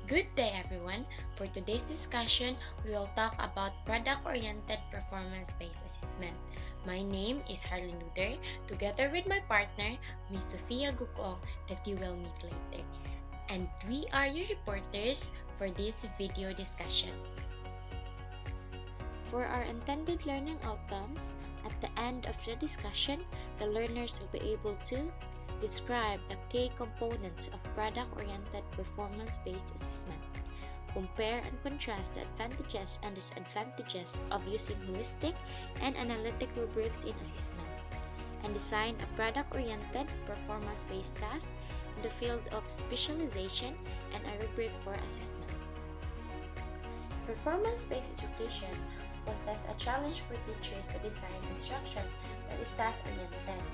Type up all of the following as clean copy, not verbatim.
Good day everyone! For today's discussion, we will talk about product-oriented performance-based assessment. My name is Harleen Luder, together with my partner, Ms. Sofia Gukong, that you will meet later. And we are your reporters for this video discussion. For our intended learning outcomes, at the end of the discussion, the learners will be able to describe the key components of product-oriented performance-based assessment. Compare and contrast the advantages and disadvantages of using heuristic and analytic rubrics in assessment. And design a product-oriented performance-based task in the field of specialization and a rubric for assessment. Performance-based education poses a challenge for teachers to design instruction that is task-oriented.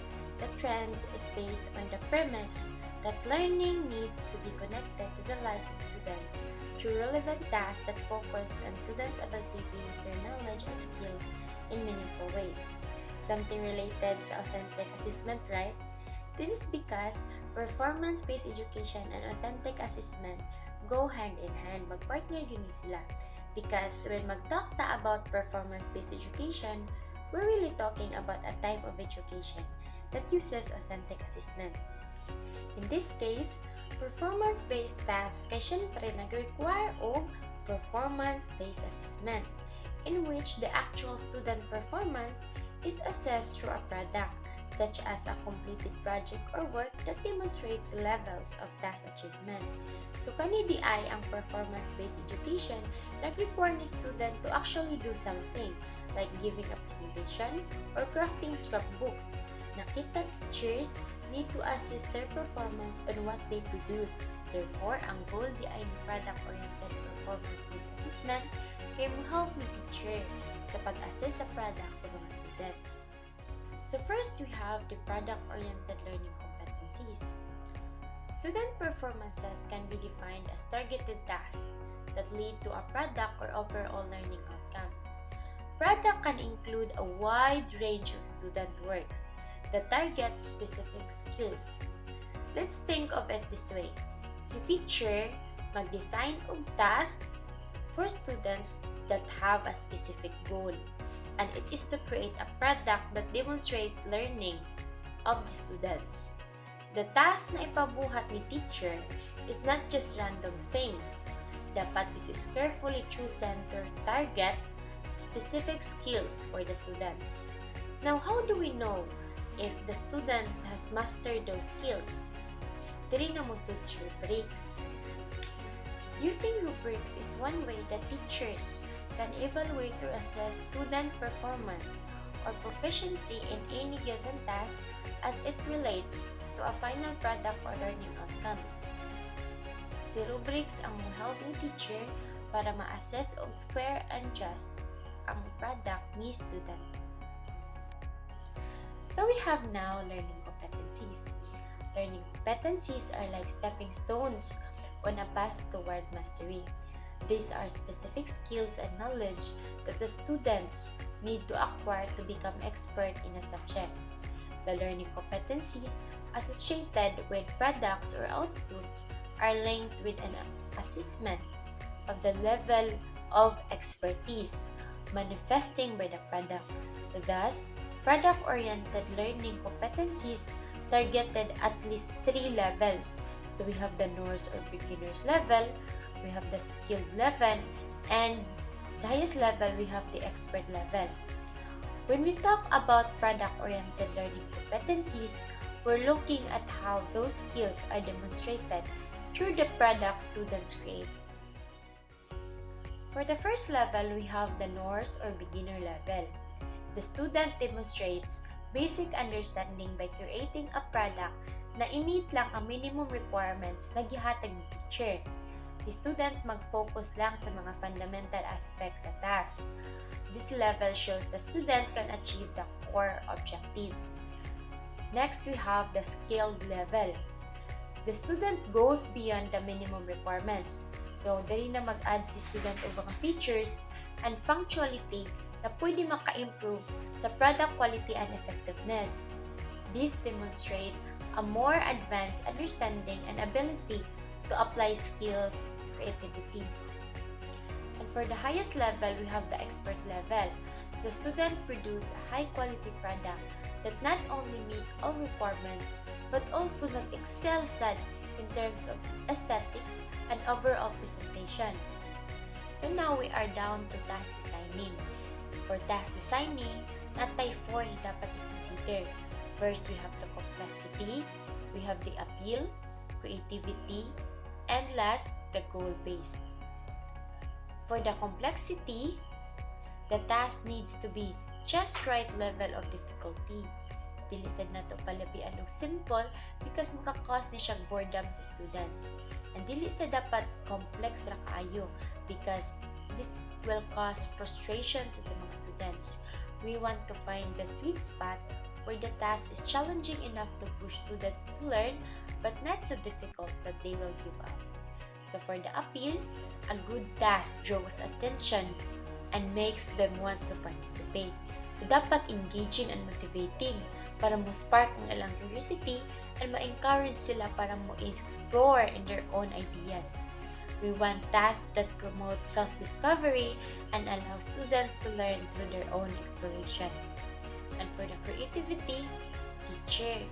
The trend is based on the premise that learning needs to be connected to the lives of students through relevant tasks that focus on students' ability to use their knowledge and skills in meaningful ways. Something related to authentic assessment, right? This is because performance-based education and authentic assessment go hand in hand. Mag-partner yun sila. Because when mag-talk ta about performance-based education, we're really talking about a type of education that uses authentic assessment. In this case, performance-based tasks kay syempre nag-require og performance-based assessment in which the actual student performance is assessed through a product such as a completed project or work that demonstrates levels of task achievement. So kani di ay ang performance-based education nag-require ni student to actually do something like giving a presentation or crafting scrapbooks. Nakita teachers need to assess their performance on what they produce. Therefore, ang goal di ay ni product-oriented performance-based assessment kay mo-help ni teacher sa pag-assess sa product sa mga students. So first, we have the product-oriented learning competencies. Student performances can be defined as targeted tasks that lead to a product or overall learning outcomes. Product can include a wide range of student works that target specific skills. Let's think of it this way. Si teacher mag-design og task for students that have a specific goal, and it is to create a product that demonstrates learning of the students. The task na ipabuhat ni teacher is not just random things. Dapat this is carefully chosen to target specific skills for the students. Now, how do we know if the student has mastered those skills? Diri na mo suits rubrics. Using rubrics is one way that teachers can evaluate or assess student performance or proficiency in any given task as it relates to a final product or learning outcomes. Si rubrics ang mo-help ni teacher para ma-assess og fair and just ang product ni student. So we have now learning competencies. Learning competencies are like stepping stones on a path toward mastery. These are specific skills and knowledge that the students need to acquire to become expert in a subject. The learning competencies associated with products or outputs are linked with an assessment of the level of expertise manifesting by the product. Thus, product-oriented learning competencies targeted at least 3 levels. So we have the nurse or beginner's level, we have the skilled level, and the highest level we have the expert level. When we talk about product-oriented learning competencies, we're looking at how those skills are demonstrated through the product students create. For the first level, we have the nurse or beginner level. The student demonstrates basic understanding by creating a product na i-meet lang ang minimum requirements na gihatag ng teacher. Si student mag-focus lang sa mga fundamental aspects sa task. This level shows the student can achieve the core objective. Next, we have the skilled level. The student goes beyond the minimum requirements. So, dali na mag-add si student o mga features and functionality na pwede maka-improve sa product quality and effectiveness. These demonstrate a more advanced understanding and ability to apply skills creativity. And for the highest level, we have the expert level. The student produce a high-quality product that not only meet all requirements but also nag-excel sad in terms of aesthetics and overall presentation. So now we are down to task designing. For task designing, natay 4 na dapat i-consider. First, we have the complexity, we have the appeal, creativity, and last, the goal-based. For the complexity, the task needs to be just right level of difficulty. Dili sad nato palabian og simple because maka-cause ni siya boredom sa students. And dili sa dapat complex ra kaayo because this will cause frustration sa mga students. We want to find the sweet spot where the task is challenging enough to push students to learn but not so difficult that they will give up. So for the appeal, a good task draws attention and makes them want to participate. So, dapat engaging and motivating para mo spark ang ilang curiosity and ma-encourage sila para mo explore in their own ideas. We want tasks that promote self-discovery and allow students to learn through their own exploration. And for the creativity, teacher,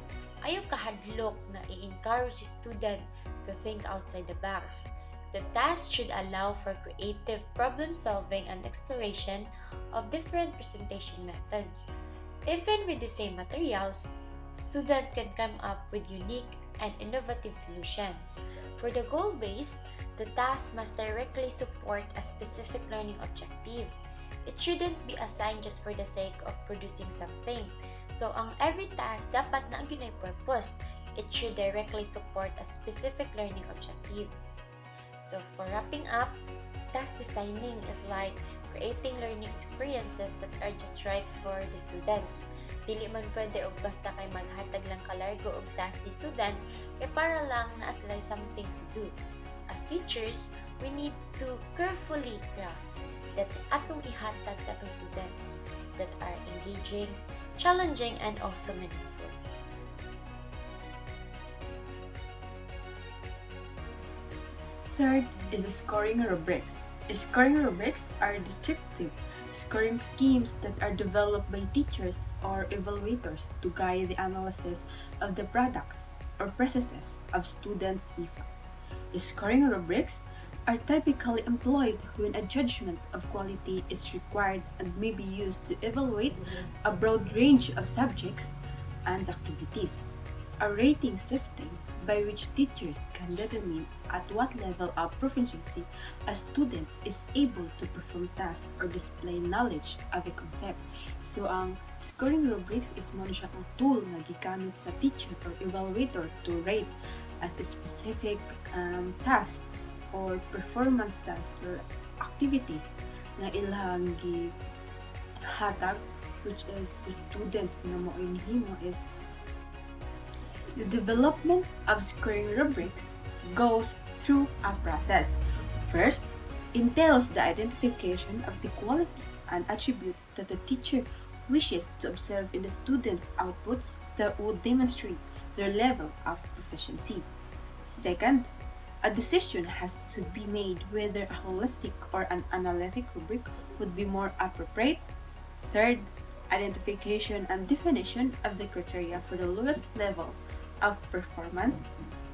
ayaw kahadlok na i-encourage student to think outside the box. The task should allow for creative problem solving and exploration of different presentation methods. Even with the same materials, students can come up with unique and innovative solutions. For the goal-based, the task must directly support a specific learning objective. It shouldn't be assigned just for the sake of producing something. So, ang every task dapat na ang ginay purpose. It should directly support a specific learning objective. So for wrapping up, task designing is like creating learning experiences that are just right for the students. Dili man pwede og basta kay maghatag lang kalargo og task ni student kay para lang naa sila something to do. As teachers, we need to carefully craft that atong ihatag sa atong students that are engaging, challenging, and also meaningful. Third is the scoring rubrics. Scoring rubrics are descriptive scoring schemes that are developed by teachers or evaluators to guide the analysis of the products or processes of students' effort. Scoring rubrics are typically employed when a judgment of quality is required and may be used to evaluate a broad range of subjects and activities. A rating system by which teachers can determine at what level of proficiency a student is able to perform tasks or display knowledge of a concept. So, ang scoring rubrics is mo siya ang tool na gigamit sa teacher or evaluator to rate as a specific task or performance task or activities na ilang gihatag, which is the students na mo inhimo is the development of scoring rubrics goes through a process. First, entails the identification of the qualities and attributes that the teacher wishes to observe in the students' outputs that would demonstrate their level of proficiency. Second, a decision has to be made whether a holistic or an analytic rubric would be more appropriate. Third, identification and definition of the criteria for the lowest level of performance.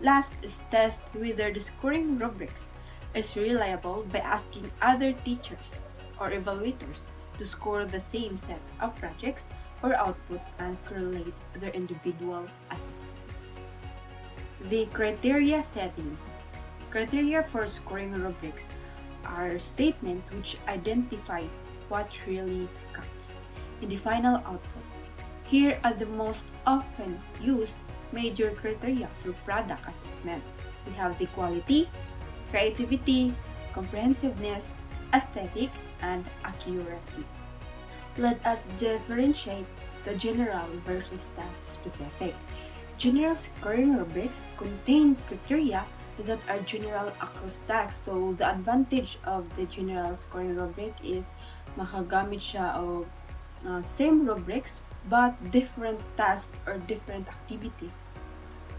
Last is test whether the scoring rubrics is reliable by asking other teachers or evaluators to score the same set of projects or outputs and correlate their individual assessments. The criteria setting. Criteria for scoring rubrics are statements which identify what really counts in the final output. Here are the most often used major criteria for product assessment. We have the quality, creativity, comprehensiveness, aesthetic, and accuracy. Let us differentiate the general versus task specific. General scoring rubrics contain criteria that are general across tasks. So the advantage of the general scoring rubric is makagamit siya of same rubrics but different tasks or different activities.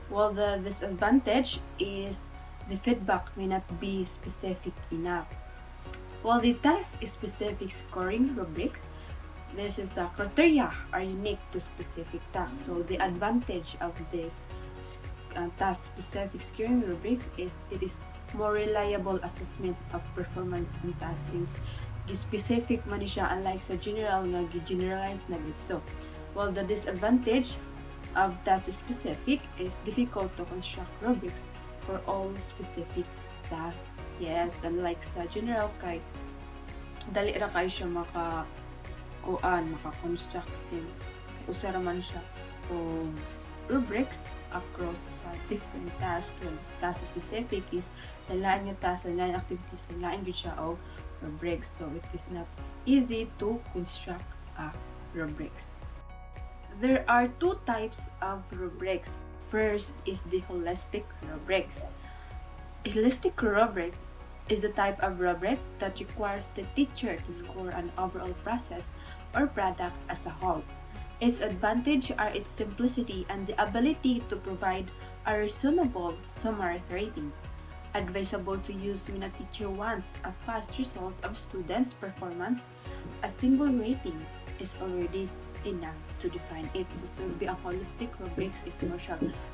While the disadvantage is the feedback may not be specific enough. While the task-specific scoring rubrics, this is the criteria are unique to specific tasks. So the advantage of this task-specific scoring rubrics is it is more reliable assessment of performance on tasks since specific man siya unlike sa general nga gi-generalize na so. While the disadvantage of task-specific is difficult to construct rubrics for all specific tasks. Yes, unlike sa general kay dali ra kayo siya maka-construct since usara man siya og rubrics across different tasks. Well, task specific is lain nga task, lain activities, lain gyud siya og rubrics. So it is not easy to construct a rubrics. There are two types of rubrics. First is the holistic rubrics. A holistic rubric is a type of rubric that requires the teacher to score an overall process or product as a whole. Its advantage are its simplicity and the ability to provide a reasonable summary rating. Advisable to use when a teacher wants a fast result of students' performance, a single rating is already enough to define it. So, a holistic rubrics is more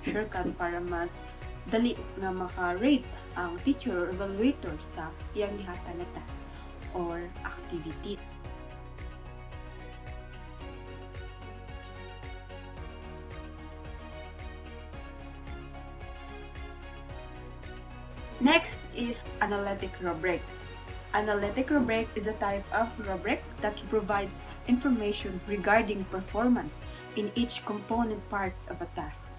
shortcut para mas dali nga maka-rate ang teacher or evaluator sa iyang gihatan na task or activity. Next is analytic rubric. Analytic rubric is a type of rubric that provides information regarding performance in each component parts of a task,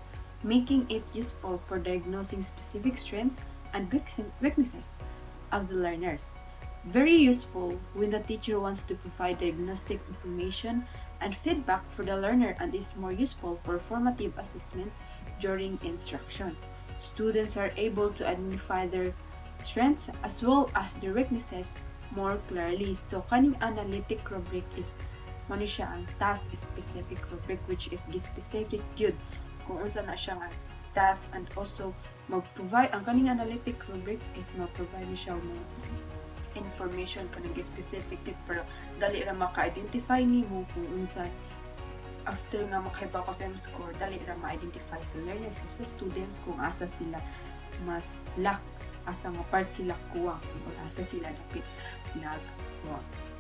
making it useful for diagnosing specific strengths and weaknesses of the learners. Very useful when the teacher wants to provide diagnostic information and feedback for the learner and is more useful for formative assessment during instruction. Students are able to identify their strengths as well as their weaknesses more clearly. So, kaning analytic rubric is mano siya ang task-specific rubric which is specific yun kung unsa na siya nga task and also mag-provide ang kaning analytic rubric is mag-provide siya mo information kaning specific yun pero dali ra maka-identify nimo kung unsa after nga makahibaw ko sa score dali ra ma-identify sa learners sa students kung asa sila mas lack asa nga part sila kuha o asa sila dapit nag-work.